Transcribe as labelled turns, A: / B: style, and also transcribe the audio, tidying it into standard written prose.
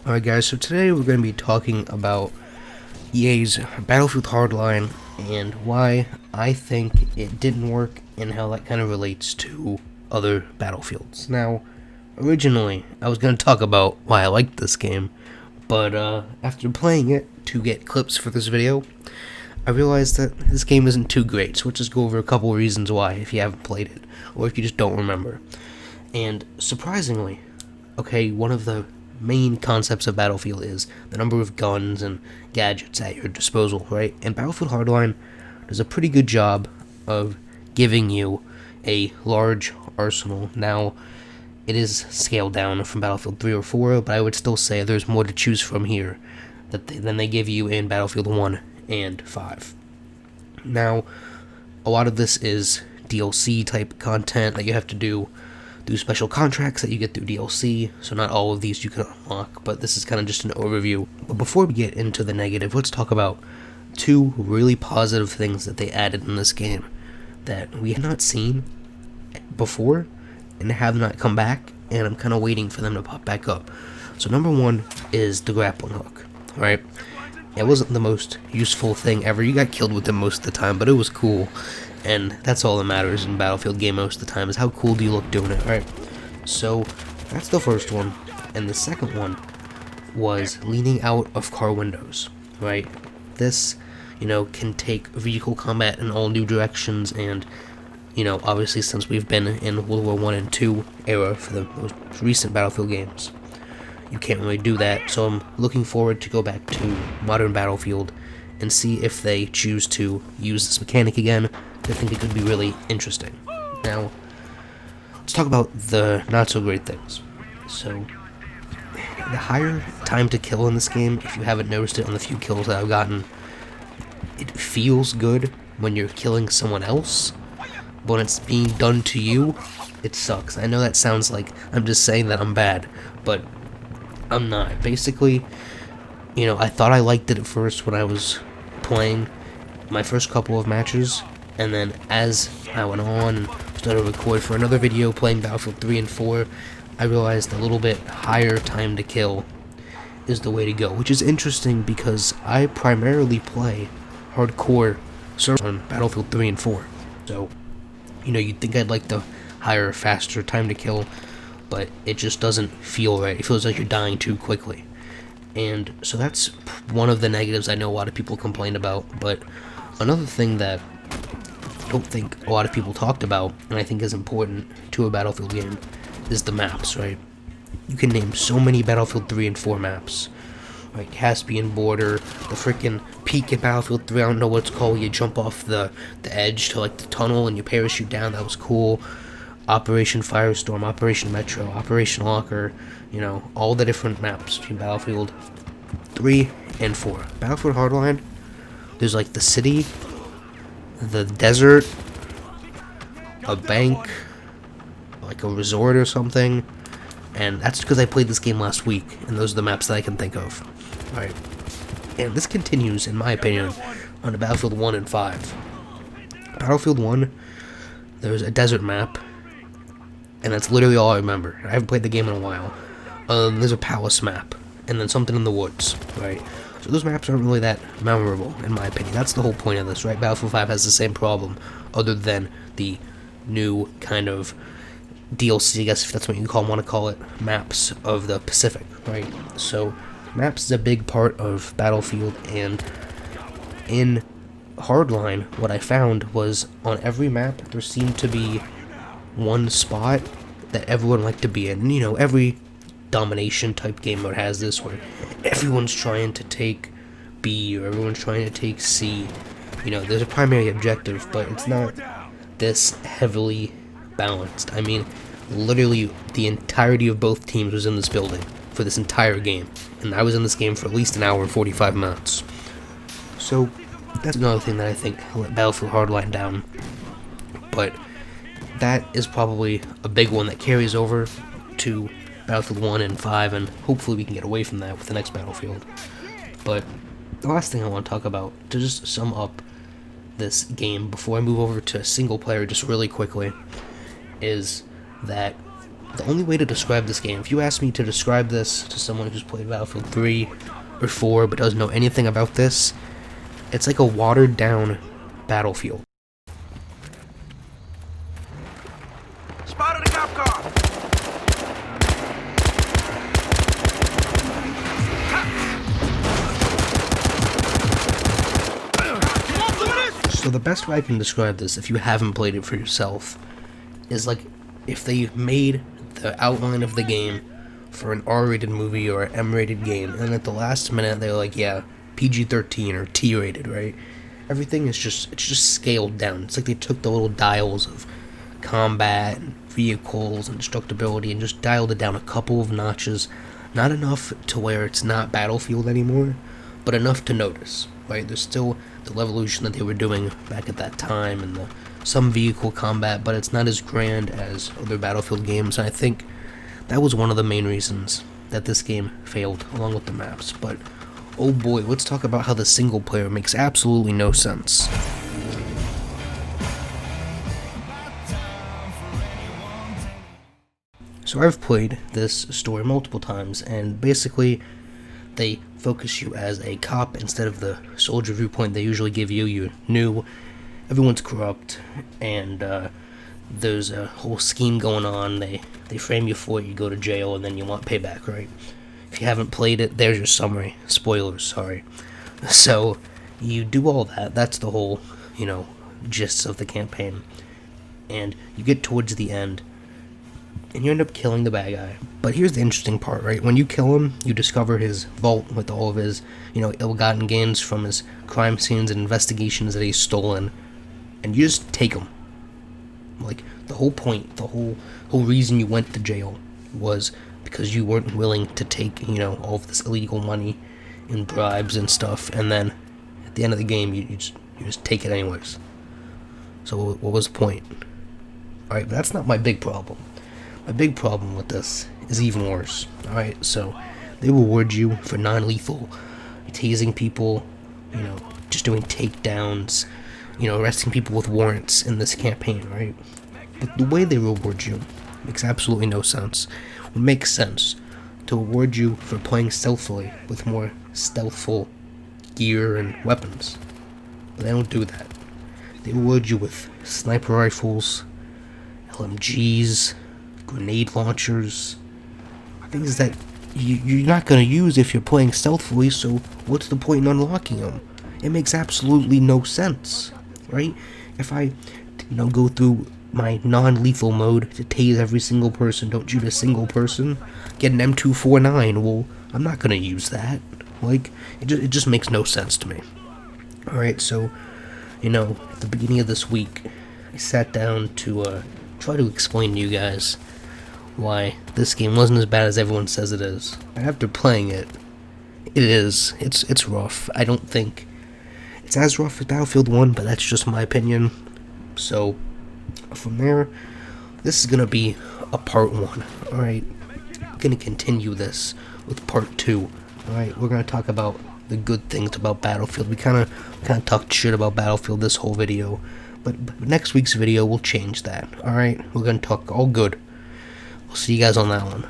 A: Alright guys, so today we're going to be talking about EA's Battlefield Hardline and why I think it didn't work and how that kind of relates to other Battlefields. Now, originally I was going to talk about why I liked this game, but after playing it to get clips for this video, I realized that this game isn't too great, so let's just go over a couple of reasons why if you haven't played it, or if you just don't remember. And surprisingly, okay, one of the main concepts of Battlefield is the number of guns and gadgets at your disposal, right? And Battlefield Hardline does a pretty good job of giving you a large arsenal. Now, it is scaled down from Battlefield 3 or 4, but I would still say there's more to choose from here than they give you in Battlefield 1 and 5. Now, a lot of this is DLC type content that you have to do through special contracts that you get through DLC, so not all of these you can unlock, but this is kind of just an overview. But before we get into the negative, let's talk about two really positive things that they added in this game that we had not seen before and have not come back, and I'm kind of waiting for them to pop back up. So number one is the grappling hook, right? It wasn't the most useful thing ever. You got killed with it most of the time, but it was cool. And that's all that matters in Battlefield game most of the time, is how cool do you look doing it, right? So, that's the first one. And the second one was leaning out of car windows, right? This, can take vehicle combat in all new directions, and, obviously since we've been in World War I and 2 era for the most recent Battlefield games, you can't really do that. So I'm looking forward to go back to modern Battlefield and see if they choose to use this mechanic again. I think it could be really interesting. Now, let's talk about the not-so-great things. So, the higher time to kill in this game, if you haven't noticed it on the few kills that I've gotten, it feels good when you're killing someone else, but when it's being done to you, it sucks. I know that sounds like I'm just saying that I'm bad, but I'm not. Basically, I thought I liked it at first when I was playing my first couple of matches, and then as I went on and started to record for another video playing Battlefield 3 and 4, I realized a little bit higher time to kill is the way to go, which is interesting because I primarily play hardcore servers on Battlefield 3 and 4. So, you'd think I'd like the higher, faster time to kill, but it just doesn't feel right. It feels like you're dying too quickly. And so that's one of the negatives I know a lot of people complained about, but another thing that I don't think a lot of people talked about, and I think is important to a Battlefield game, is the maps, right? You can name so many Battlefield 3 and 4 maps, like Caspian Border, the freaking peak in Battlefield 3, I don't know what it's called, you jump off the edge to the tunnel and you parachute down, that was cool. Operation Firestorm, Operation Metro, Operation Locker, all the different maps between Battlefield 3 and 4. Battlefield Hardline, there's the city, the desert, a bank, a resort or something, and that's because I played this game last week, and those are the maps that I can think of. Alright, and this continues, in my opinion, on the Battlefield 1 and 5. Battlefield 1, there's a desert map, and that's literally all I remember. I haven't played the game in a while. There's a palace map, and then something in the woods, right? So those maps aren't really that memorable, in my opinion. That's the whole point of this, right? Battlefield 5 has the same problem, other than the new kind of DLC, I guess if that's what you want to call it, maps of the Pacific, right? So maps is a big part of Battlefield, and in Hardline, what I found was on every map, there seemed to be one spot that everyone liked to be in. And, every domination type game mode has this, where everyone's trying to take B or everyone's trying to take C. There's a primary objective, but it's not this heavily balanced. I mean, literally the entirety of both teams was in this building for this entire game, and I was in this game for at least an hour and 45 minutes. So that's another thing that I think let Battlefield Hardline down, but that is probably a big one that carries over to Battlefield 1 and 5, and hopefully we can get away from that with the next Battlefield. But the last thing I want to talk about, to just sum up this game before I move over to single player just really quickly, is that The only way to describe this game, if you ask me to describe this to someone who's played Battlefield 3 or 4 but doesn't know anything about this, it's like a watered down Battlefield.
B: Spotted a cop car!
A: So the best way I can describe this, if you haven't played it for yourself, is like if they made the outline of the game for an R-rated movie or an M-rated game, and at the last minute they're like, yeah, PG-13 or T-rated, right? Everything is it's just scaled down. It's like they took the little dials of combat and vehicles and destructibility and just dialed it down a couple of notches. Not enough to where it's not Battlefield anymore, but enough to notice, right? There's still the revolution that they were doing back at that time and some vehicle combat, but it's not as grand as other Battlefield games, and I think that was one of the main reasons that this game failed, along with the maps. But oh boy, let's talk about how the single player makes absolutely no sense. So I've played this story multiple times, and basically they focus you as a cop instead of the soldier viewpoint they usually give you. You're new, everyone's corrupt, and there's a whole scheme going on. They frame you for it, you go to jail, and then you want payback, right? If you haven't played it, there's your summary. Spoilers, sorry. So you do all that. That's the whole, gist of the campaign. And you get towards the end, and you end up killing the bad guy. But here's the interesting part, right? When you kill him, you discover his vault with all of his, ill-gotten gains from his crime scenes and investigations that he's stolen, and you just take them. Like, the whole point, the whole reason you went to jail was because you weren't willing to take, all of this illegal money and bribes and stuff, and then at the end of the game, you just take it anyways. So what was the point? Alright, but that's not my big problem. My big problem with this is even worse. Alright, so they reward you for non-lethal tasing people, just doing takedowns, arresting people with warrants in this campaign, right? But the way they reward you makes absolutely no sense. It makes sense to reward you for playing stealthily with more stealthful gear and weapons. But they don't do that. They reward you with sniper rifles, LMGs, grenade launchers, things that you're not going to use if you're playing stealthily, so what's the point in unlocking them? It makes absolutely no sense, right? If I, go through my non-lethal mode to tase every single person, don't shoot a single person, get an M249, well, I'm not going to use that. Like, it just makes no sense to me. Alright, so, at the beginning of this week, I sat down to try to explain to you guys why this game wasn't as bad as everyone says it is. And after playing it, it is. It's rough. I don't think it's as rough as Battlefield 1, but that's just my opinion. So, from there, this is gonna be a part 1, alright? I'm gonna continue this with part 2, alright? We're gonna talk about the good things about Battlefield. We kinda talked shit about Battlefield this whole video, but next week's video will change that, alright? We're gonna talk all good. I'll see you guys on that one.